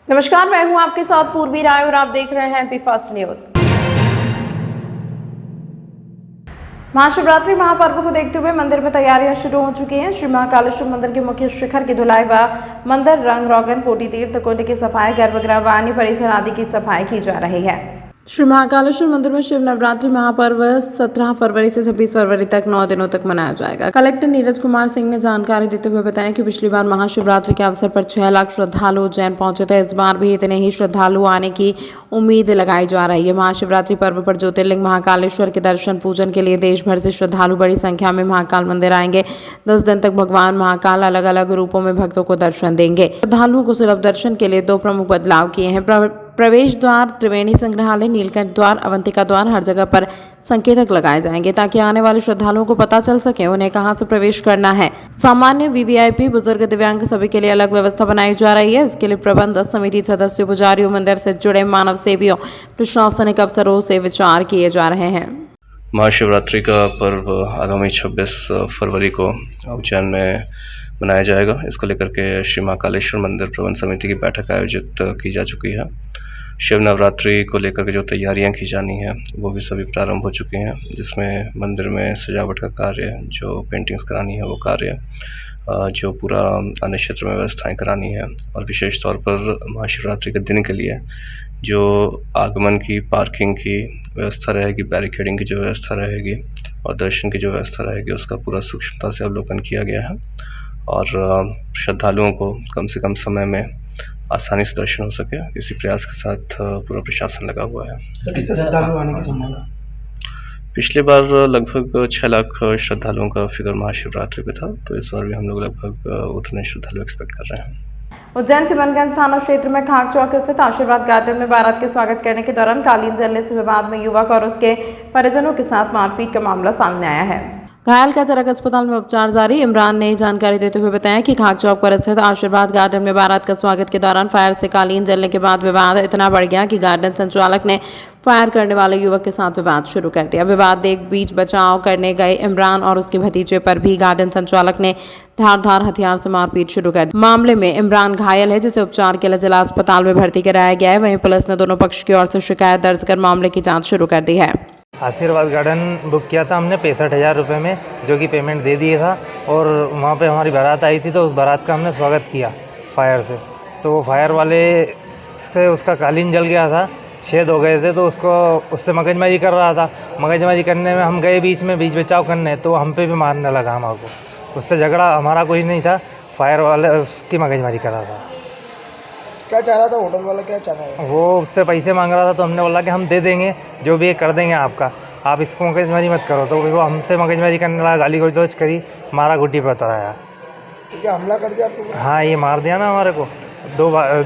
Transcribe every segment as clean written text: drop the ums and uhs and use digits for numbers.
नमस्कार, मैं हूं आपके साथ पूर्वी राय और आप देख रहे हैं एमपी फास्ट न्यूज। महाशिवरात्रि महापर्व को देखते हुए मंदिर में तैयारियां शुरू हो चुकी हैं। श्री महाकालेश्वर मंदिर के मुख्य शिखर की धुलाई व मंदिर रंग रोगन कोटि तीर्थ कुंड की सफाई, गर्भगृह व अन्य परिसर आदि की सफाई की जा रही है। श्री महाकालेश्वर मंदिर में शिव नवरात्रि महापर्व 17 फरवरी से 26 फरवरी तक 9 दिनों तक मनाया जाएगा। कलेक्टर नीरज कुमार सिंह ने जानकारी देते हुए बताया कि पिछली बार महाशिवरात्रि के अवसर पर 6 लाख श्रद्धालु उज्जैन पहुंचे थे। इस बार भी इतने ही श्रद्धालु आने की उम्मीद लगाई जा रही है। महाशिवरात्रि पर्व पर ज्योतिर्लिंग महाकालेश्वर के दर्शन पूजन के लिए देश भर से श्रद्धालु बड़ी संख्या में महाकाल मंदिर आएंगे। 10 दिन तक भगवान महाकाल अलग अलग रूपों में भक्तों को दर्शन देंगे। श्रद्धालुओं को सुलभ दर्शन के लिए 2 प्रमुख बदलाव किए हैं। प्रवेश द्वार त्रिवेणी संग्रहालय, नीलकंठ द्वार, अवंतिका द्वार हर जगह पर संकेतक लगाए जाएंगे ताकि आने वाले श्रद्धालुओं को पता चल सके उन्हें कहां से प्रवेश करना है। सामान्य वीवीआईपी, बुजुर्ग, दिव्यांग सभी के लिए अलग व्यवस्था बनाई जा रही है। इसके लिए प्रबंध समिति सदस्यों, पुजारियों, मंदिर से जुड़े मानव सेवियों, प्रशासनिक अफसरों से विचार किए जा रहे हैं। महाशिवरात्रि का पर्व आगामी 26 फरवरी को उज्जैन में मनाया जाएगा। इसको लेकर के श्री महाकालेश्वर मंदिर प्रबंध समिति की बैठक आयोजित की जा चुकी है। शिव नवरात्रि को लेकर के जो तैयारियां की जानी है वो भी सभी प्रारंभ हो चुकी हैं, जिसमें मंदिर में सजावट का कार्य, जो पेंटिंग्स करानी है वो कार्य, जो पूरा अन्य क्षेत्र में व्यवस्थाएं करानी है, और विशेष तौर पर महाशिवरात्रि के दिन के लिए जो आगमन की, पार्किंग की व्यवस्था रहेगी, बैरिकेडिंग की जो व्यवस्था रहेगी और दर्शन की जो व्यवस्था रहेगी, उसका पूरा सूक्ष्मता से अवलोकन किया गया है और श्रद्धालुओं को कम से कम समय में आसानी से दर्शन हो सके, इसी प्रयास के साथ पूरा प्रशासन लगा हुआ है। कितने श्रद्धालु आने की संभावना? पिछली बार लगभग 6 लाख श्रद्धालुओं का फिगर महाशिवरात्रि पे था, तो इस बार भी हम लोग लगभग उतने श्रद्धालु एक्सपेक्ट कर रहे हैं। उज्जैन चिमनगंज थाना क्षेत्र में खाक चौक स्थित आशीर्वाद गार्डन में बारात के स्वागत करने के दौरान कालीन जलने से विवाद में युवक और उसके परिजनों के साथ मारपीट का मामला सामने आया है। घायल का चरक अस्पताल में उपचार जारी। इमरान ने जानकारी देते हुए बताया कि खाक चौक पर स्थित आशीर्वाद गार्डन में बारात का स्वागत के दौरान फायर से कालीन जलने के बाद विवाद इतना बढ़ गया कि गार्डन संचालक ने फायर करने वाले युवक के साथ विवाद शुरू कर दिया। विवाद देख बीच बचाव करने गए इमरान और उसके भतीजे पर भी गार्डन संचालक ने धारदार हथियार से मारपीट शुरू कर दी। मामले में इमरान घायल है, जिसे उपचार के लिए जिला अस्पताल में भर्ती कराया गया है। वहीं पुलिस ने दोनों पक्ष की ओर से शिकायत दर्ज कर मामले की जाँच शुरू कर दी है। आशीर्वाद गार्डन बुक किया था हमने 65,000 रुपये में, जो कि पेमेंट दे दिए था, और वहाँ पे हमारी बारात आई थी तो उस बारात का हमने स्वागत किया फायर से। तो वो फायर वाले से उसका कालीन जल गया था, छेद हो गए थे, तो उससे मगजमारी कर रहा था। मगजमारी करने में हम गए बीच बचाव करने, तो हम पे भी मारने लगा हमको। उससे झगड़ा हमारा कुछ नहीं था, फायर वाले उसकी मगजमारी कर रहा था। क्या चाह रहा था होटल वाला, क्या चाह रहा है? वो उससे पैसे मांग रहा था, तो हमने बोला कि हम दे देंगे, जो भी कर देंगे आपका, आप इसको मगजमारी मत करो। तो वो हमसे मगजमारी करने लगा, गाली गलौज करी, मारा, गुड्डी पर उतराया। तो क्या हमला कर दिया आपको? हाँ, ये मार दिया ना हमारे को।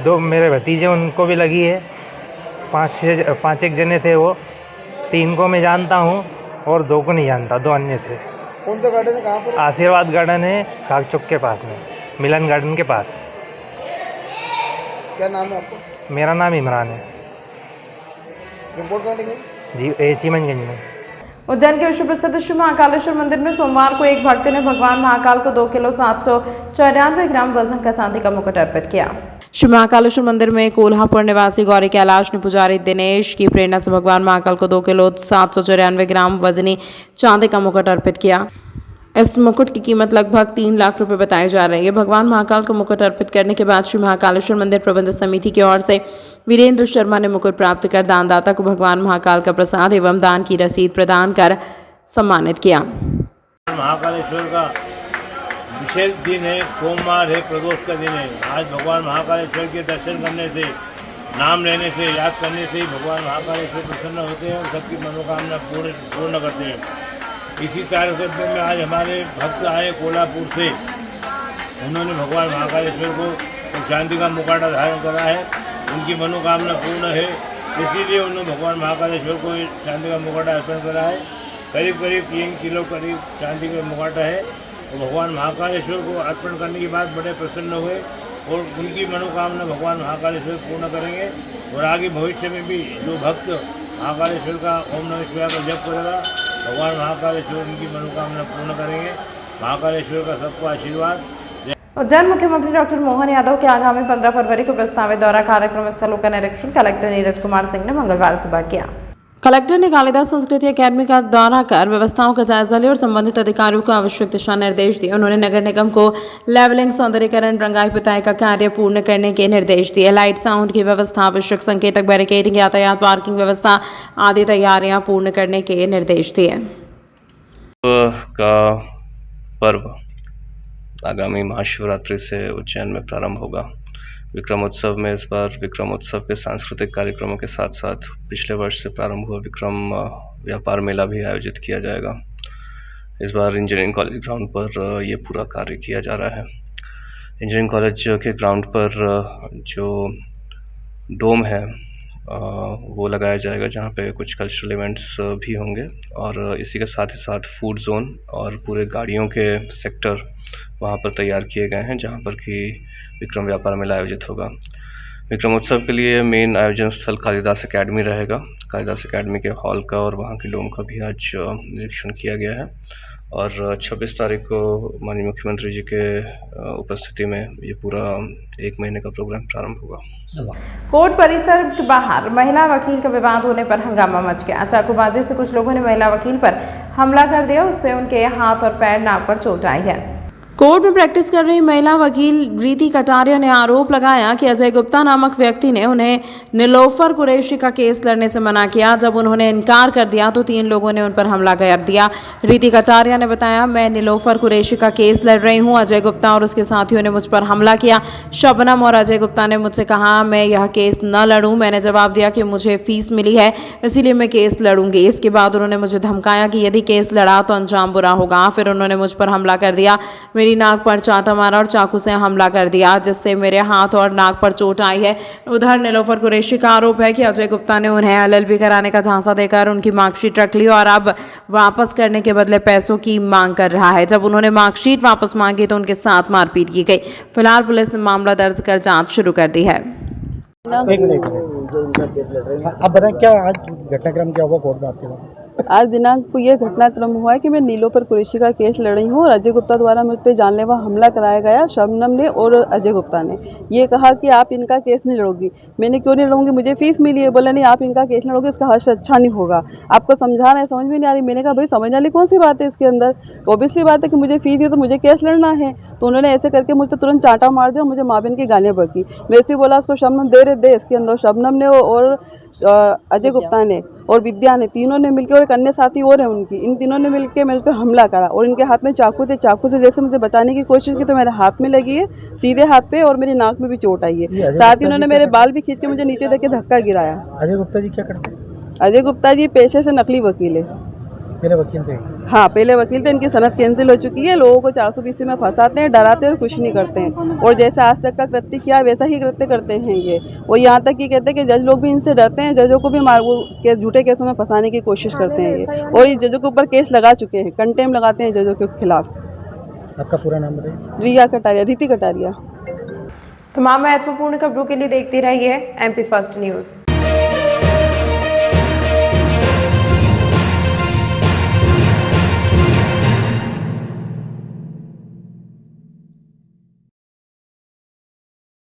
दो मेरे भतीजे, उनको भी लगी है। 5-6 जने थे वो, 3 को मैं जानता हूँ और 2 को नहीं जानता, 2 अन्य थे। कौन सा गार्डन है, कहाँ पर? आशीर्वाद गार्डन है, खाक चौक के पास में, मिलन गार्डन के पास। क्या नाम है आपको? मेरा नाम इमरान है। रिपोर्ट करने गई? जी, चिमनगंज में। उज्जैन के विश्व प्रसिद्ध श्री महाकालेश्वर मंदिर में सोमवार को एक भक्त ने भगवान महाकाल को 2 किलो 794 ग्राम वजन का चांदी का मुकुट अर्पित किया। श्री महाकालेश्वर मंदिर में कोल्हापुर निवासी गौरी कैलाश ने पुजारी दिनेश की प्रेरणा से भगवान महाकाल को 2 किलो 794 ग्राम वजनी चांदी का मुकुट अर्पित किया। इस मुकुट की कीमत लगभग 3 लाख रुपए बताई जा रही है। भगवान महाकाल को मुकुट अर्पित करने के बाद श्री महाकालेश्वर मंदिर प्रबंध समिति की ओर से वीरेंद्र शर्मा ने मुकुट प्राप्त कर दानदाता को भगवान महाकाल का प्रसाद एवं दान की रसीद प्रदान कर सम्मानित किया। महाकालेश्वर का विशेष दिन है, सोमवार है, प्रदोष का दिन है। आज भगवान महाकालेश्वर के दर्शन करने से, नाम लेने से, याद करने से भगवान महाकालेश्वर प्रसन्न होते हैं और सबकी मनोकामना पूर्ण करते हैं। इसी कार्यक्रम में आज हमारे भक्त आए कोल्हापुर से, उन्होंने भगवान महाकालेश्वर को चांदी का मुकुट धारण करा है। उनकी मनोकामना पूर्ण है, इसीलिए उन्होंने भगवान महाकालेश्वर को चांदी का मुकुट अर्पण करा है। करीब 3 किलो करीब चांदी का मुकुट है, और भगवान महाकालेश्वर को अर्पण करने के बाद बड़े प्रसन्न हुए और उनकी मनोकामना भगवान महाकालेश्वर पूर्ण करेंगे। और आगे भविष्य में भी जो भक्त महाकालेश्वर का ओम नमः शिवाय का जप करेगा, भगवान महाकालेश्वर उनकी मनोकामना पूर्ण करेंगे। महाकालेश्वर का सबको आशीर्वाद। उज्जैन मुख्यमंत्री डॉक्टर मोहन यादव के आगामी 15 फरवरी को प्रस्तावित दौरा कार्यक्रम स्थलों का निरीक्षण कलेक्टर नीरज कुमार सिंह ने मंगलवार सुबह किया। कलेक्टर ने कालिदास संस्कृति अकेडमी का दौरा कर व्यवस्थाओं का जायजा लिया और संबंधित अधिकारियों को आवश्यक दिशा निर्देश दिए। उन्होंने नगर निगम को लेवलिंग, सौंदर्यीकरण, रंगाई पुताई का कार्य पूर्ण करने के निर्देश दिए। लाइट, साउंड की व्यवस्था, आवश्यक संकेतक, बैरिकेडिंग, यातायात पार्किंग व्यवस्था आदि तैयारियां पूर्ण करने के निर्देश दिए। का पर्व आगामी महाशिवरात्रि से उज्जैन में प्रारंभ होगा। विक्रमोत्सव में इस बार विक्रमोत्सव के सांस्कृतिक कार्यक्रमों के साथ साथ पिछले वर्ष से प्रारंभ हुआ विक्रम व्यापार मेला भी आयोजित किया जाएगा। इस बार इंजीनियरिंग कॉलेज ग्राउंड पर ये पूरा कार्य किया जा रहा है। इंजीनियरिंग कॉलेज के ग्राउंड पर जो डोम है वो लगाया जाएगा, जहाँ पे कुछ कल्चरल इवेंट्स भी होंगे और इसी के साथ ही साथ फूड जोन और पूरे गाड़ियों के सेक्टर वहाँ पर तैयार किए गए हैं, जहाँ पर कि विक्रम व्यापार मेला आयोजित होगा। विक्रमोत्सव के लिए मेन आयोजन स्थल कालिदास अकेडमी रहेगा। कालिदास अकेडमी के हॉल का और वहाँ के डोम का भी आज निरीक्षण किया गया है और 26 तारीख को माननीय मुख्यमंत्री जी के उपस्थिति में ये पूरा 1 महीने का प्रोग्राम प्रारंभ होगा। कोर्ट परिसर के बाहर महिला वकील का विवाद होने पर हंगामा मच गया। चाकूबाजी से कुछ लोगों ने महिला वकील पर हमला कर दिया, उससे उनके हाथ और पैर, नाक पर चोट आई है। कोर्ट में प्रैक्टिस कर रही महिला वकील रीति कटारिया ने आरोप लगाया कि अजय गुप्ता नामक व्यक्ति ने उन्हें नीलोफर कुरैशी का केस लड़ने से मना किया। जब उन्होंने इनकार कर दिया तो 3 लोगों ने उन पर हमला कर दिया। रीति कटारिया ने बताया, मैं नीलोफर कुरैशी का केस लड़ रही हूं। अजय गुप्ता और उसके साथियों ने मुझ पर हमला किया। शबनम और अजय गुप्ता ने मुझसे कहा मैं यह केस न लड़ूं। मैंने जवाब दिया कि मुझे फीस मिली है, इसीलिए मैं केस लड़ूंगी। इसके बाद उन्होंने मुझे धमकाया कि यदि केस लड़ा तो अंजाम बुरा होगा। फिर उन्होंने मुझ पर हमला कर दिया, मेरी नाक पर चांटा मारा और चाकू से हमला कर दिया, जिससे मेरे हाथ और नाक पर चोट आई है। उधर नीलोफर कुरैशी का आरोप है कि अजय गुप्ता ने उन्हें LLB कराने का झांसा देकर उनकी मार्कशीट रख ली और अब वापस करने के बदले पैसों की मांग कर रहा है। जब उन्होंने मार्कशीट वापस मांगी तो उनके साथ मारपीट की गई। फिलहाल पुलिस ने मामला दर्ज कर जांच शुरू कर दी है। एक मिनट आप बताएं क्या आज घटनाक्रम क्या हुआ कोर्ट में आपके साथ? आज दिनांक को यह घटनाक्रम हुआ है कि मैं नीलोफर कुरैशी का केस लड़ रही हूँ और अजय गुप्ता द्वारा मुझ पर जानलेवा हमला कराया गया। शबनम ने और अजय गुप्ता ने ये कहा कि आप इनका केस नहीं लड़ोगी। मैंने क्यों नहीं लड़ूंगी, मुझे फीस मिली है। बोला नहीं, आप इनका केस लड़ोगे, इसका हर्ष अच्छा नहीं होगा। आपको समझा रहे हैं, समझ में नहीं आ रही। मैंने कहा भाई समझने वाली कौन सी बात है इसके अंदर, ऑब्वियसली बात है कि मुझे फीस दी तो मुझे केस लड़ना है। तो उन्होंने ऐसे करके मुझ पर तुरंत चांटा मार दिया और मुझे माँ बहन की गालियाँ बकी। मैं ऐसे बोला उसको शबनम दे इसके अंदर। शबनम ने और अजय गुप्ता ने और विद्या ने, तीनों ने मिलकर, और एक अन्य साथी और है उनकी, इन तीनों ने मिलकर मेरे पे हमला करा और इनके हाथ में चाकू थे। चाकू से जैसे मुझे बचाने की कोशिश की तो मेरे हाथ में लगी है, सीधे हाथ पे, और मेरी नाक में भी चोट आई है। साथ ही उन्होंने मेरे बाल भी खींच के मुझे नीचे देके धक्का गिराया। अजय गुप्ता जी क्या करते हैं? अजय गुप्ता जी पेशे से नकली वकील है। मेरे वकील थे? हाँ, पहले वकील थे। इनकी सनद कैंसिल हो चुकी है। लोगों को 420 में फंसाते हैं, डराते हैं और कुछ नहीं करते हैं। और जैसे आज तक का कृत्य किया वैसा ही कृत्य करते हैं ये। वो यहाँ तक कि कहते हैं कि जज लोग भी इनसे डरते हैं। जजों को भी वो केस, झूठे केसों में फंसाने की कोशिश करते हैं ये। और ये जजों के ऊपर केस लगा चुके हैं, कंटेम लगाते हैं जजों के खिलाफ। आपका पूरा नाम बताइए। रिया कटारिया, रीति कटारिया। तमाम महत्वपूर्ण खबरों के लिए देखते रहिए MP फर्स्ट न्यूज़।